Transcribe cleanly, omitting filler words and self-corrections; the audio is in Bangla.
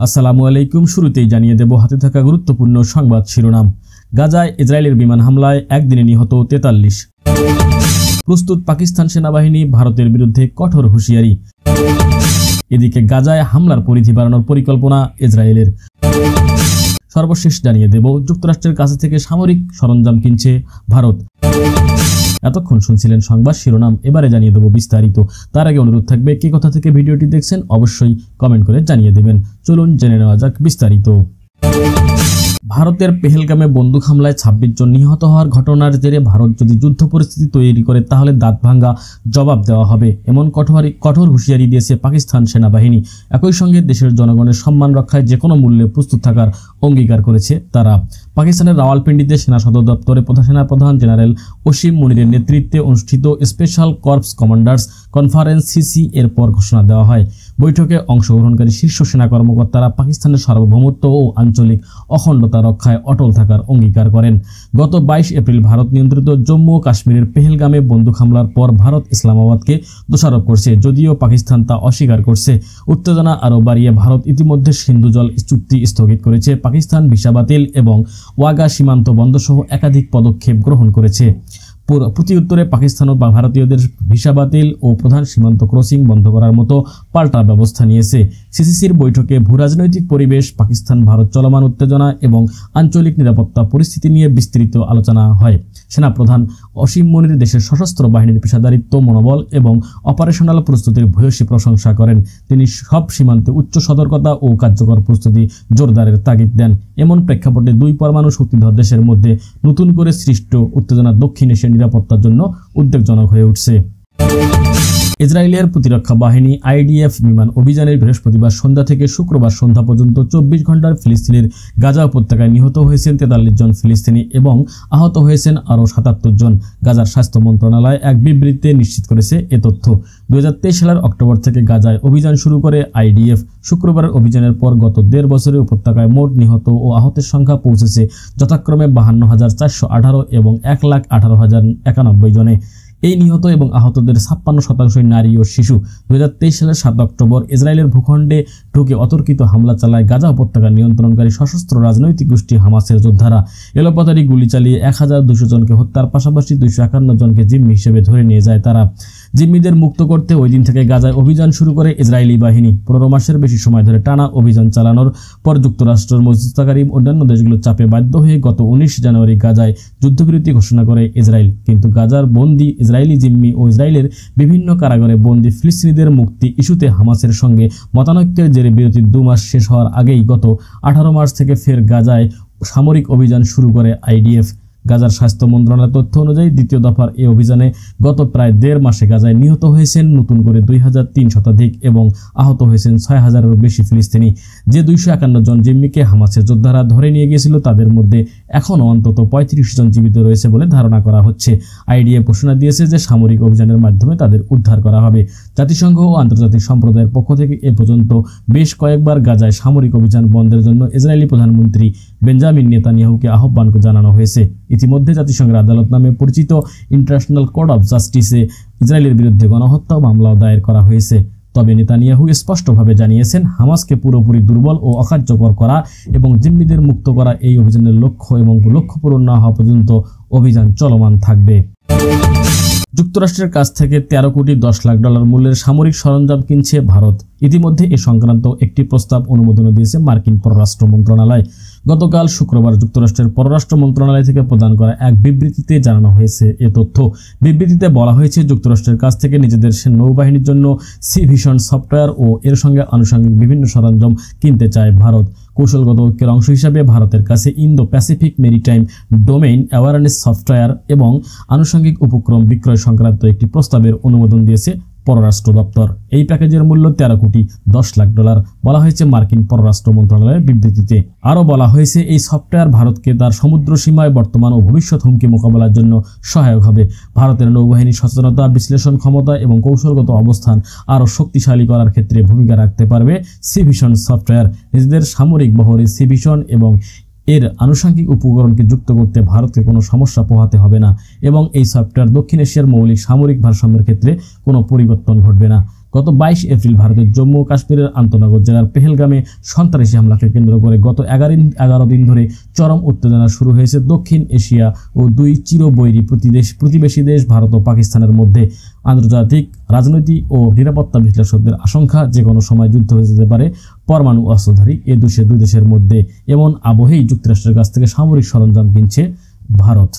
আসসালামু আলাইকুম। শুরুতেই জানিয়ে দেব হাতে থাকা গুরুত্বপূর্ণ সংবাদ শিরোনাম। গাজায় ইসরায়েলের বিমান হামলায় একদিনে নিহত 43। প্রস্তুত পাকিস্তান সেনাবাহিনী, ভারতের বিরুদ্ধে কঠোর হুঁশিয়ারি। এদিকে গাজায় হামলার পরিধি বাড়ানোর পরিকল্পনা ইসরায়েলের। সর্বশেষ জানিয়ে দেব যুক্তরাষ্ট্রের কাছে থেকে সামরিক সরঞ্জাম কিনছে ভারত। এতক্ষণ শুনছিলেন সংবাদ শিরোনাম, এবারে জানিয়ে দেব বিস্তারিত। তার আগে অনুরোধ থাকবে কে কোথা থেকে ভিডিওটি দেখছেন অবশ্যই কমেন্ট করে জানিয়ে দেবেন। চলুন জেনে নেওয়া যাক বিস্তারিত। ভারতের পেহেলগামে বন্দুক হামলায় 26 জন নিহত হওয়ার ঘটনার জেরে ভারত যদি যুদ্ধ পরিস্থিতি তৈরি করে তাহলে দাঁত ভাঙ্গা জবাব দেওয়া হবে, এমন কঠোর হুঁশিয়ারি দিয়েছে পাকিস্তান সেনাবাহিনী। একই সঙ্গে দেশের জনগণের সম্মান রক্ষায় যে কোনো মূল্যে প্রস্তুত থাকার অঙ্গীকার করেছে তারা। পাকিস্তানের রাওয়ালপিন্ডিতে সেনা সদর দপ্তরে সেনাপ্রধান জেনারেল ওসিম মুনিরের নেতৃত্বে অনুষ্ঠিত special corps commanders conference CC এর পর ঘোষণা দেওয়া হয়। বৈঠকে অংশগ্রহণকারী শীর্ষ সেনা কর্মকর্তারা পাকিস্তানের সার্বভৌমত্ব ও আঞ্চলিক অখণ্ডতা রক্ষায় অটল থাকার অঙ্গীকার করেন। গত 22 এপ্রিল ভারত নিয়ন্ত্রিত জম্মু ও কাশ্মীরের পেহেলগামে বন্দুক হামলার পর ভারত ইসলামাবাদকে দোষারোপ করছে, যদিও পাকিস্তান তা অস্বীকার করছে। উত্তেজনা আরও বাড়িয়ে ভারত ইতিমধ্যে সিন্ধু জল চুক্তি স্থগিত করেছে, পাকিস্তান ভিসা বাতিল এবং ওয়াগা সীমান্ত বন্ধ সহ একাধিক পদক্ষেপ গ্রহণ করেছে। প্রতি উত্তরে পাকিস্তানও ভারতীয়দের ভিসা বাতিল ও প্রধান সীমান্ত ক্রসিং বন্ধ করার মতো পাল্টা ব্যবস্থা নিয়েছে। সিসিসির বৈঠকে ভূরাজনৈতিক পরিবেশ, পাকিস্তান ভারত চলমান উত্তেজনা এবং আঞ্চলিক নিরাপত্তা পরিস্থিতি নিয়ে বিস্তৃত আলোচনা হয়। সেনাপ্রধান ওসিম মুনির দেশের সশস্ত্র বাহিনীর পেশাদারিত্ব, মনোবল এবং অপারেশনাল প্রস্তুতির ভূয়সী প্রশংসা করেন। তিনি সব সীমান্তে উচ্চ সতর্কতা ও কার্যকর প্রস্তুতি জোরদারের তাগিদ দেন। এমন প্রেক্ষাপটে দুই পরমাণু শক্তিধর দেশের মধ্যে নতুন করে সৃষ্ট উত্তেজনা দক্ষিণ এশিয়ার নিরাপত্তার জন্য উদ্বেগজনক হয়ে উঠছে। ইসরায়েলের প্রতিরক্ষা বাহিনী IDF বিমান অভিযানের বৃহস্পতিবার সন্ধ্যা থেকে শুক্রবার সন্ধ্যা পর্যন্ত 24 ঘন্টার ফিলিস্তিনের গাজা উপত্যকায় নিহত হয়েছেন 43 জন ফিলিস্তিনি এবং আহত হয়েছেন আরও 77 জন। গাজার স্বাস্থ্য মন্ত্রণালয় এক বিবৃতিতে নিশ্চিত করেছে এ তথ্য। 2023 সালের অক্টোবর থেকে গাজায় অভিযান শুরু করে IDF। শুক্রবারের অভিযানের পর গত 1.5 বছরে উপত্যকায় মোট নিহত ও আহতের সংখ্যা পৌঁছেছে যথাক্রমে 52,418 এবং 1,18,091 জনে। এই নিহত এবং আহতদের 56% নারী ও শিশু। 2023 সালের 7 অক্টোবর ইসরায়েলের ভূখণ্ডে ঢুকে অতর্কিত হামলা চালায় গাজা উপত্যকা নিয়ন্ত্রণকারী সশস্ত্র রাজনৈতিক গোষ্ঠী হামাসের যোদ্ধারা। এলোপাতাড়ি গুলি চালিয়ে 1200 জনকে হত্যার পাশাপাশি 251 জনকে জিম্মি হিসেবে ধরে নিয়ে যায় তারা। জিম্মিদের মুক্ত করতে ওই দিন থেকে গাজায় অভিযান শুরু করে ইসরায়েলি বাহিনী। 15 মাসের বেশি সময় ধরে টানা অভিযান চালানোর পর যুক্তরাষ্ট্রের মধ্যস্থতাকারী অন্যান্য দেশগুলোর চাপে বাধ্য হয়ে গত 19 জানুয়ারি গাজায় যুদ্ধবিরতি ঘোষণা করে ইসরায়েল। কিন্তু গাজার বন্দী ইসরায়েলি জিম্মি ও ইসরায়েলের বিভিন্ন কারাগারে বন্দী ফিলিস্তিনিদের মুক্তি ইস্যুতে হামাসের সঙ্গে মতানৈক্যের জেরে বিরতির 2 মাস শেষ হওয়ার আগেই গত 18 মার্চ থেকে ফের গাজায় সামরিক অভিযান শুরু করে IDF। গাজার স্বাস্থ্য মন্ত্রণালয়ের তথ্য অনুযায়ী দ্বিতীয় দফার এই অভিযানে গত প্রায় 1.5 মাসে গাজায় নিহত হয়েছেন নতুন করে 2,300 শতাধিক এবং আহত হয়েছেন 6,000-এরও বেশি ফিলিস্তিনি। যে 251 জন জিম্মিকে হামাসের যোদ্ধারা ধরে নিয়ে গিয়েছিল তাদের মধ্যে এখনও অন্তত 35 জন জীবিত রয়েছে বলে ধারণা করা হচ্ছে। IDF ঘোষণা দিয়েছে যে সামরিক অভিযানের মাধ্যমে তাদের উদ্ধার করা হবে। জাতিসংঘ ও আন্তর্জাতিক সম্প্রদায়ের পক্ষ থেকে এ পর্যন্ত বেশ কয়েকবার গাজায় সামরিক অভিযান বন্ধের জন্য ইসরায়েলি প্রধানমন্ত্রী বেঞ্জামিন নেতানিয়াহুকে আহ্বান জানানো হয়েছে। ইতিমধ্যে জাতিসংঘের আদালত নামে পরিচিত ইন্টারন্যাশনাল কোর্ট অফ জাস্টিসে ইসরায়েলের বিরুদ্ধে গণহত্যা মামলাও দায়ের করা হয়েছে। তবে নেতানিয়াহু স্পষ্টভাবে জানিয়েছেন হামাসকে পুরোপুরি দুর্বল ও অকার্যকর করা এবং জিম্মিদের মুক্ত করা এই অভিযানের লক্ষ্য এবং লক্ষ্য পূরণ না হওয়া পর্যন্ত অভিযান চলমান থাকবে। যুক্তরাষ্ট্রের কাছ থেকে 13 কোটি 10 লাখ ডলার মূল্যের সামরিক সরঞ্জাম কিনছে ভারত। ইতিমধ্যে এ সংক্রান্ত একটি প্রস্তাব অনুমোদন দিয়েছে মার্কিন পররাষ্ট্র মন্ত্রণালয়। গতকাল শুক্রবার যুক্তরাষ্ট্রের পররাষ্ট্র মন্ত্রণালয় থেকে প্রদান করা এক বিবৃতিতে জানানো হয়েছে এ তথ্য। বিবৃতিতে বলা হয়েছে যুক্তরাষ্ট্রের কাছ থেকে নিজেদের নৌবাহিনীর জন্য সি ভিশন সফটওয়্যার ও এর সঙ্গে আনুষঙ্গিক বিভিন্ন সরঞ্জাম কিনতে চায় ভারত। কৌশলগত ঐক্যের অংশ হিসাবে ভারতের কাছে Indo Pacific maritime domain awareness software এবং আনুষঙ্গিক উপক্রম বিক্রয় সংক্রান্ত একটি প্রস্তাবের অনুমোদন দিয়েছে পররাষ্ট্র দপ্তর। এই প্যাকেজের মূল্য 13 কোটি 10 লাখ ডলার বলা হয়েছে মার্কিন পররাষ্ট্র মন্ত্রণালয়ের বিবৃতিতে। আরও বলা হয়েছে এই সফটওয়্যার ভারতকে তার সমুদ্র সীমায় বর্তমান ও ভবিষ্যৎ হুমকি মোকাবেলার জন্য সহায়ক হবে। ভারতের নৌবাহিনীর সচেতনতা, বিশ্লেষণ ক্ষমতা এবং কৌশলগত অবস্থান আরও শক্তিশালী করার ক্ষেত্রে ভূমিকা রাখতে পারবে সি ভিশন সফটওয়্যার। নিজেদের সামরিক বহরে সি ভিশন এবং এর আনুষঙ্গিক উপকরণকে যুক্ত করতে ভারতকে কোনো সমস্যা পোহাতে হবে না এবং এই সফটওয়্যার দক্ষিণ এশিয়ার মৌলিক সামরিক ভারসাম্যের ক্ষেত্রে কোনো পরিবর্তন ঘটবে না। গত 22 এপ্রিল ভারতের জম্মু ও কাশ্মীরের আন্তনগর জেলার পেহেলগামে সন্ত্রাসী হামলাকে কেন্দ্র করে গত 11 দিন ধরে চরম উত্তেজনা শুরু হয়েছে দক্ষিণ এশিয়া ও দুই চিরবৈরী প্রতিবেশী দেশ ভারত ও পাকিস্তানের মধ্যে। আন্তর্জাতিক রাজনৈতিক ও নিরাপত্তা বিশ্লেষকদের আশঙ্কা যে কোনো সময় যুদ্ধ হয়ে যেতে পারে পরমাণু অস্ত্রধারী দুই দেশের মধ্যে। এমন আবহেই যুক্তরাষ্ট্রের কাছ থেকে সামরিক সরঞ্জাম কিনছে ভারত।